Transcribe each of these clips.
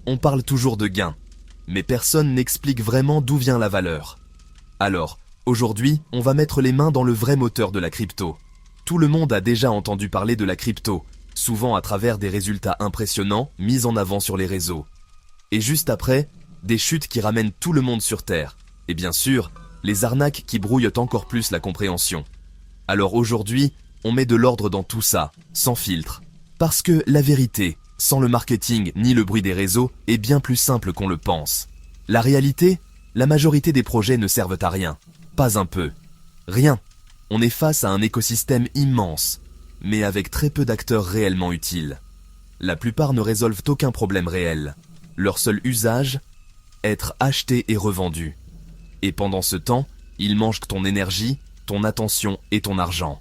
on parle toujours de gains, mais personne n'explique vraiment d'où vient la valeur. Alors, aujourd'hui, on va mettre les mains dans le vrai moteur de la crypto. Tout le monde a déjà entendu parler de la crypto, souvent à travers des résultats impressionnants mis en avant sur les réseaux. Et juste après, des chutes qui ramènent tout le monde sur Terre. Et bien sûr, les arnaques qui brouillent encore plus la compréhension. Alors aujourd'hui, on met de l'ordre dans tout ça, sans filtre. Parce que la vérité, sans le marketing ni le bruit des réseaux, est bien plus simple qu'on le pense. La réalité, la majorité des projets ne servent à rien. Pas un peu. Rien. On est face à un écosystème immense, mais avec très peu d'acteurs réellement utiles. La plupart ne résolvent aucun problème réel. Leur seul usage, être acheté et revendu. Et pendant ce temps, ils mangent ton énergie, ton attention et ton argent.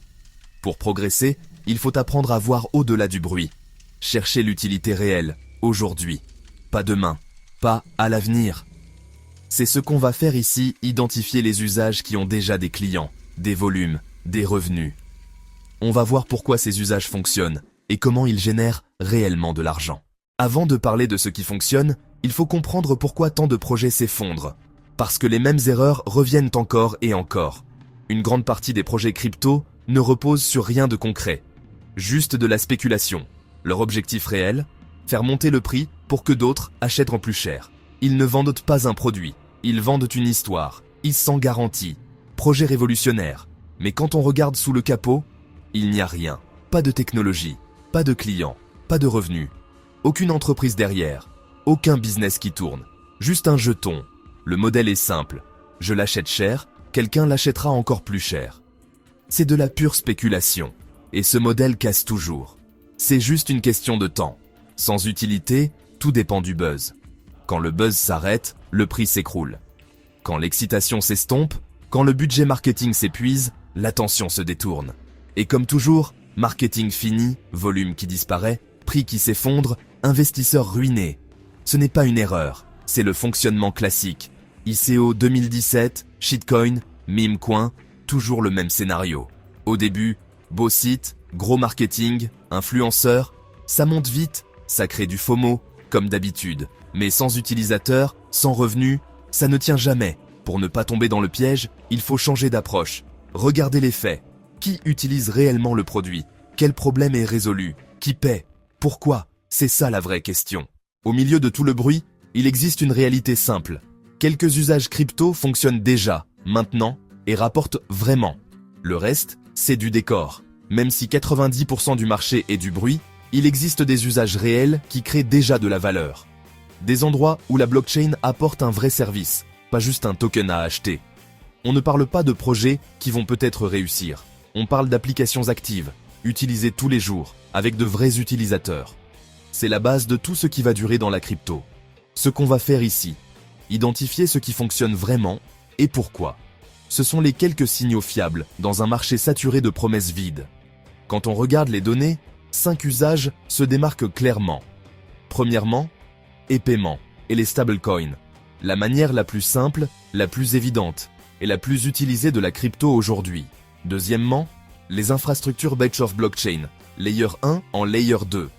Pour progresser, il faut apprendre à voir au-delà du bruit. Chercher l'utilité réelle, aujourd'hui. Pas demain, pas à l'avenir. C'est ce qu'on va faire ici, identifier les usages qui ont déjà des clients, des volumes, des revenus. On va voir pourquoi ces usages fonctionnent et comment ils génèrent réellement de l'argent. Avant de parler de ce qui fonctionne, il faut comprendre pourquoi tant de projets s'effondrent. Parce que les mêmes erreurs reviennent encore et encore. Une grande partie des projets crypto ne reposent sur rien de concret. Juste de la spéculation. Leur objectif réel, faire monter le prix pour que d'autres achètent en plus cher. Ils ne vendent pas un produit, ils vendent une histoire, ils s'en garantissent. Projet révolutionnaire. Mais quand on regarde sous le capot, il n'y a rien. Pas de technologie, pas de clients, pas de revenus. Aucune entreprise derrière, aucun business qui tourne. Juste un jeton. Le modèle est simple. Je l'achète cher, quelqu'un l'achètera encore plus cher. C'est de la pure spéculation. Et ce modèle casse toujours. C'est juste une question de temps. Sans utilité, tout dépend du buzz. Quand le buzz s'arrête, le prix s'écroule. Quand l'excitation s'estompe, quand le budget marketing s'épuise, l'attention se détourne. Et comme toujours, marketing fini, volume qui disparaît, prix qui s'effondre, investisseurs ruinés. Ce n'est pas une erreur, c'est le fonctionnement classique. ICO 2017, shitcoin, meme coin, toujours le même scénario. Au début, beau site, gros marketing, influenceurs, ça monte vite, ça crée du FOMO, comme d'habitude. Mais sans utilisateurs, sans revenus, ça ne tient jamais. Pour ne pas tomber dans le piège, il faut changer d'approche. Regardez les faits. Qui utilise réellement le produit? Quel problème est résolu? Qui paie? Pourquoi? C'est ça la vraie question. Au milieu de tout le bruit, il existe une réalité simple. Quelques usages crypto fonctionnent déjà, maintenant, et rapportent vraiment. Le reste, c'est du décor. Même si 90% du marché est du bruit, il existe des usages réels qui créent déjà de la valeur. Des endroits où la blockchain apporte un vrai service, pas juste un token à acheter. On ne parle pas de projets qui vont peut-être réussir. On parle d'applications actives, utilisées tous les jours, avec de vrais utilisateurs. C'est la base de tout ce qui va durer dans la crypto. Ce qu'on va faire ici, identifier ce qui fonctionne vraiment et pourquoi. Ce sont les quelques signaux fiables dans un marché saturé de promesses vides. Quand on regarde les données, 5 usages se démarquent clairement. Premièrement, les paiements et les stablecoins. La manière la plus simple, la plus évidente et la plus utilisée de la crypto aujourd'hui. Deuxièmement, les infrastructures Batch of Blockchain, Layer 1 en Layer 2.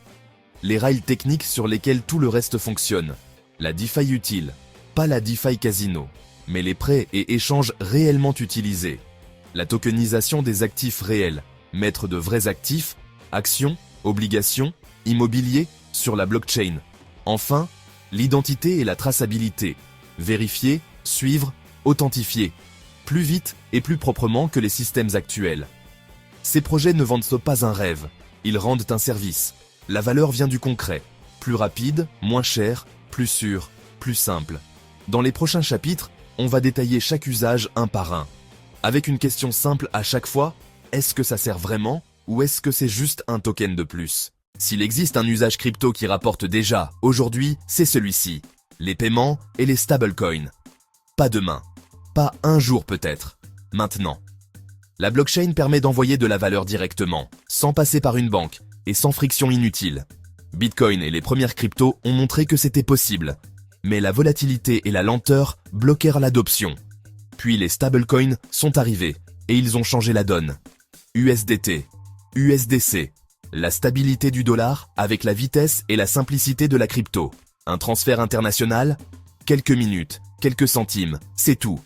Les rails techniques sur lesquels tout le reste fonctionne. La DeFi utile, pas la DeFi casino, mais les prêts et échanges réellement utilisés. La tokenisation des actifs réels, mettre de vrais actifs, actions, obligations, immobilier sur la blockchain. Enfin, l'identité et la traçabilité. Vérifier, suivre, authentifier. Plus vite et plus proprement que les systèmes actuels. Ces projets ne vendent pas un rêve, ils rendent un service. La valeur vient du concret. Plus rapide, moins cher, plus sûr, plus simple. Dans les prochains chapitres, on va détailler chaque usage un par un. Avec une question simple à chaque fois, est-ce que ça sert vraiment ou est-ce que c'est juste un token de plus? S'il existe un usage crypto qui rapporte déjà, aujourd'hui, c'est celui-ci. Les paiements et les stablecoins. Pas demain. Pas un jour peut-être. Maintenant. La blockchain permet d'envoyer de la valeur directement, sans passer par une banque et sans friction inutile. Bitcoin et les premières cryptos ont montré que c'était possible. Mais la volatilité et la lenteur bloquèrent l'adoption. Puis les stablecoins sont arrivés et ils ont changé la donne. USDT, USDC, la stabilité du dollar avec la vitesse et la simplicité de la crypto. Un transfert international? Quelques minutes, quelques centimes, c'est tout.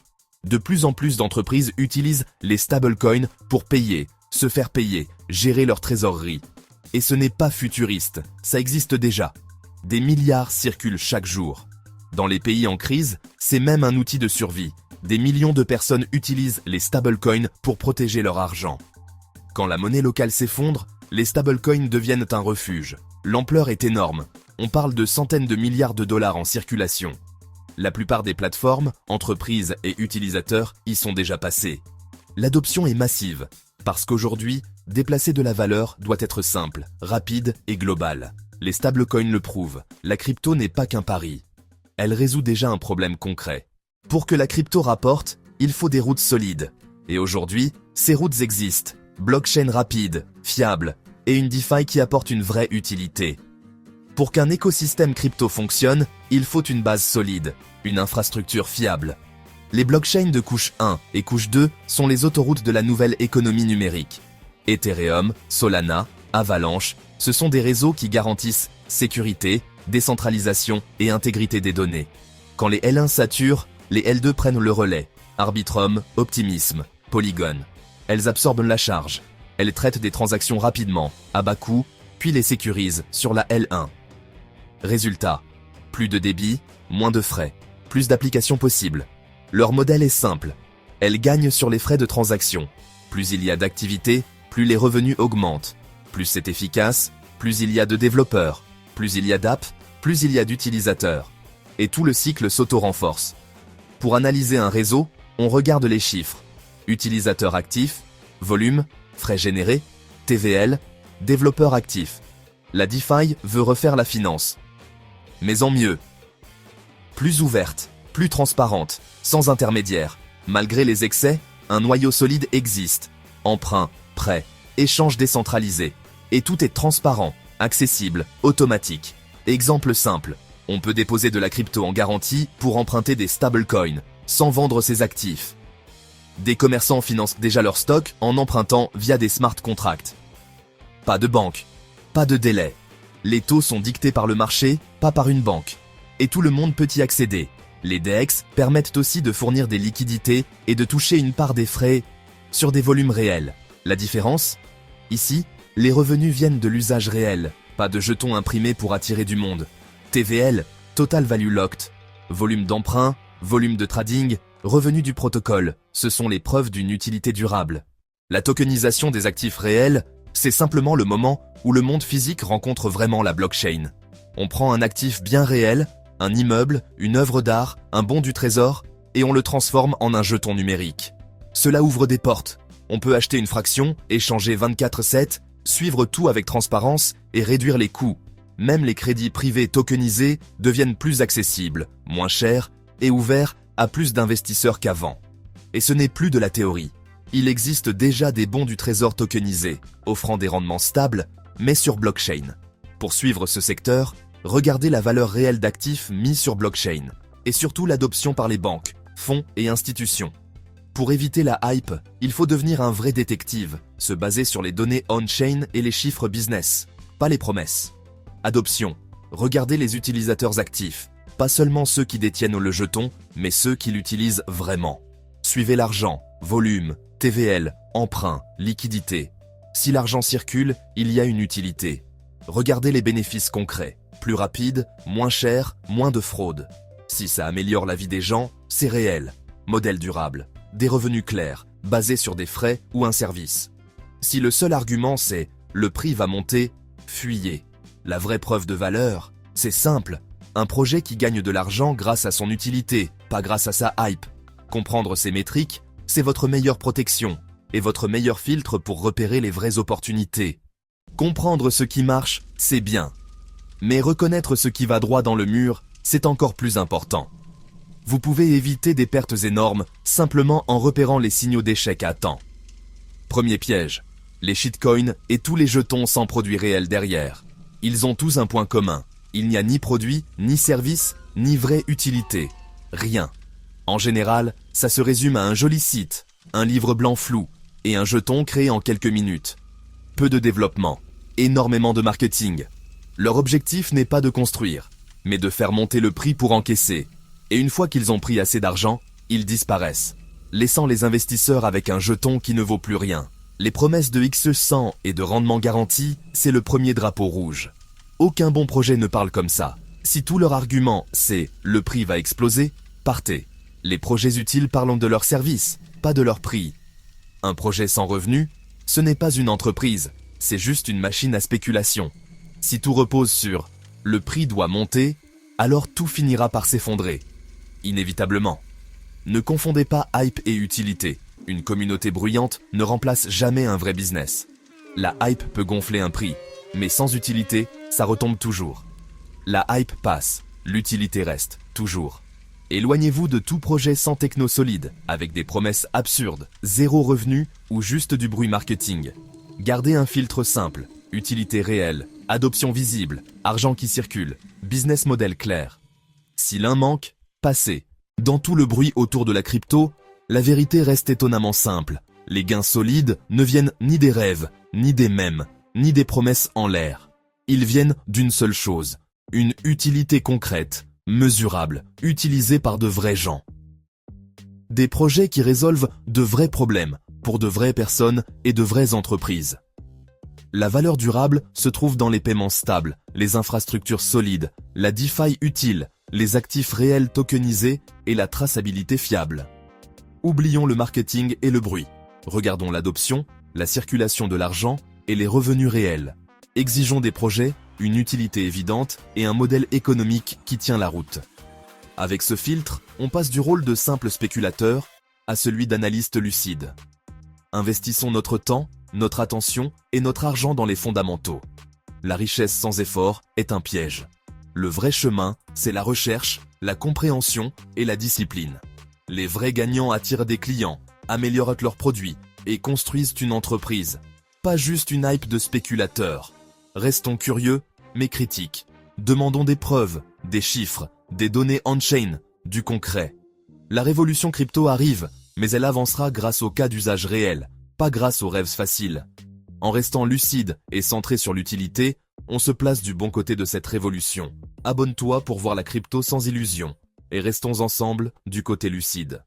De plus en plus d'entreprises utilisent les stablecoins pour payer, se faire payer, gérer leur trésorerie. Et ce n'est pas futuriste, ça existe déjà. Des milliards circulent chaque jour. Dans les pays en crise, c'est même un outil de survie. Des millions de personnes utilisent les stablecoins pour protéger leur argent. Quand la monnaie locale s'effondre, les stablecoins deviennent un refuge. L'ampleur est énorme. On parle de centaines de milliards de dollars en circulation. La plupart des plateformes, entreprises et utilisateurs y sont déjà passés. L'adoption est massive, parce qu'aujourd'hui, déplacer de la valeur doit être simple, rapide et global. Les stablecoins le prouvent, la crypto n'est pas qu'un pari. Elle résout déjà un problème concret. Pour que la crypto rapporte, il faut des routes solides. Et aujourd'hui, ces routes existent. Blockchain rapide, fiable, et une DeFi qui apporte une vraie utilité. Pour qu'un écosystème crypto fonctionne, il faut une base solide, une infrastructure fiable. Les blockchains de couche 1 et couche 2 sont les autoroutes de la nouvelle économie numérique. Ethereum, Solana, Avalanche, ce sont des réseaux qui garantissent sécurité, décentralisation et intégrité des données. Quand les L1 saturent, les L2 prennent le relais. Arbitrum, Optimism, Polygon. Elles absorbent la charge. Elles traitent des transactions rapidement, à bas coût, puis les sécurisent sur la L1. Résultat, plus de débit, moins de frais, plus d'applications possibles. Leur modèle est simple. Elles gagnent sur les frais de transaction. Plus il y a d'activité, plus les revenus augmentent. Plus c'est efficace, plus il y a de développeurs. Plus il y a d'apps, plus il y a d'utilisateurs. Et tout le cycle s'auto-renforce. Pour analyser un réseau, on regarde les chiffres. Utilisateurs actifs, volume, frais générés, TVL, développeurs actifs. La DeFi veut refaire la finance. Mais en mieux. Plus ouverte, plus transparente, sans intermédiaire. Malgré les excès, un noyau solide existe. Emprunt, prêt, échange décentralisé. Et tout est transparent, accessible, automatique. Exemple simple, on peut déposer de la crypto en garantie pour emprunter des stablecoins, sans vendre ses actifs. Des commerçants financent déjà leur stock en empruntant via des smart contracts. Pas de banque, pas de délai. Les taux sont dictés par le marché, pas par une banque. Et tout le monde peut y accéder. Les DEX permettent aussi de fournir des liquidités et de toucher une part des frais sur des volumes réels. La différence? Ici, les revenus viennent de l'usage réel, pas de jetons imprimés pour attirer du monde. TVL, Total Value Locked. Volume d'emprunt, volume de trading, revenus du protocole, ce sont les preuves d'une utilité durable. La tokenisation des actifs réels, c'est simplement le moment où le monde physique rencontre vraiment la blockchain. On prend un actif bien réel, un immeuble, une œuvre d'art, un bon du trésor, et on le transforme en un jeton numérique. Cela ouvre des portes. On peut acheter une fraction, échanger 24/7, suivre tout avec transparence et réduire les coûts. Même les crédits privés tokenisés deviennent plus accessibles, moins chers et ouverts à plus d'investisseurs qu'avant. Et ce n'est plus de la théorie. Il existe déjà des bons du trésor tokenisés, offrant des rendements stables, mais sur blockchain. Pour suivre ce secteur, regardez la valeur réelle d'actifs mis sur blockchain, et surtout l'adoption par les banques, fonds et institutions. Pour éviter la hype, il faut devenir un vrai détective, se baser sur les données on-chain et les chiffres business, pas les promesses. Adoption, regardez les utilisateurs actifs, pas seulement ceux qui détiennent le jeton, mais ceux qui l'utilisent vraiment. Suivez l'argent, volume, TVL, emprunt, liquidité. Si l'argent circule, il y a une utilité. Regardez les bénéfices concrets. Plus rapide, moins cher, moins de fraude. Si ça améliore la vie des gens, c'est réel. Modèle durable. Des revenus clairs, basés sur des frais ou un service. Si le seul argument c'est « le prix va monter », fuyez. La vraie preuve de valeur, c'est simple. Un projet qui gagne de l'argent grâce à son utilité, pas grâce à sa hype. Comprendre ces métriques, c'est votre meilleure protection et votre meilleur filtre pour repérer les vraies opportunités. Comprendre ce qui marche, c'est bien. Mais reconnaître ce qui va droit dans le mur, c'est encore plus important. Vous pouvez éviter des pertes énormes simplement en repérant les signaux d'échec à temps. Premier piège, les shitcoins et tous les jetons sans produit réel derrière. Ils ont tous un point commun. Il n'y a ni produit, ni service, ni vraie utilité. Rien. En général, ça se résume à un joli site, un livre blanc flou et un jeton créé en quelques minutes. Peu de développement, énormément de marketing. Leur objectif n'est pas de construire, mais de faire monter le prix pour encaisser. Et une fois qu'ils ont pris assez d'argent, ils disparaissent, laissant les investisseurs avec un jeton qui ne vaut plus rien. Les promesses de XE100 et de rendement garanti, c'est le premier drapeau rouge. Aucun bon projet ne parle comme ça. Si tout leur argument c'est « le prix va exploser », partez. Les projets utiles parlent de leur service, pas de leur prix. Un projet sans revenu, ce n'est pas une entreprise, c'est juste une machine à spéculation. Si tout repose sur « le prix doit monter », alors tout finira par s'effondrer. Inévitablement. Ne confondez pas hype et utilité. Une communauté bruyante ne remplace jamais un vrai business. La hype peut gonfler un prix, mais sans utilité, ça retombe toujours. La hype passe, l'utilité reste, toujours. Éloignez-vous de tout projet sans techno solide, avec des promesses absurdes, zéro revenu ou juste du bruit marketing. Gardez un filtre simple, utilité réelle, adoption visible, argent qui circule, business model clair. Si l'un manque, passez. Dans tout le bruit autour de la crypto, la vérité reste étonnamment simple. Les gains solides ne viennent ni des rêves, ni des mèmes, ni des promesses en l'air. Ils viennent d'une seule chose, une utilité concrète, mesurable, utilisée par de vrais gens. Des projets qui résolvent de vrais problèmes, pour de vraies personnes et de vraies entreprises. La valeur durable se trouve dans les paiements stables, les infrastructures solides, la DeFi utile, les actifs réels tokenisés et la traçabilité fiable. Oublions le marketing et le bruit. Regardons l'adoption, la circulation de l'argent et les revenus réels. Exigeons des projets, une utilité évidente et un modèle économique qui tient la route. Avec ce filtre, on passe du rôle de simple spéculateur à celui d'analyste lucide. Investissons notre temps, notre attention et notre argent dans les fondamentaux. La richesse sans effort est un piège. Le vrai chemin, c'est la recherche, la compréhension et la discipline. Les vrais gagnants attirent des clients, améliorent leurs produits et construisent une entreprise. Pas juste une hype de spéculateurs. Restons curieux, mais critiques. Demandons des preuves, des chiffres, des données on-chain, du concret. La révolution crypto arrive, mais elle avancera grâce aux cas d'usage réels, pas grâce aux rêves faciles. En restant lucide et centré sur l'utilité, on se place du bon côté de cette révolution. Abonne-toi pour voir la crypto sans illusion. Et restons ensemble du côté lucide.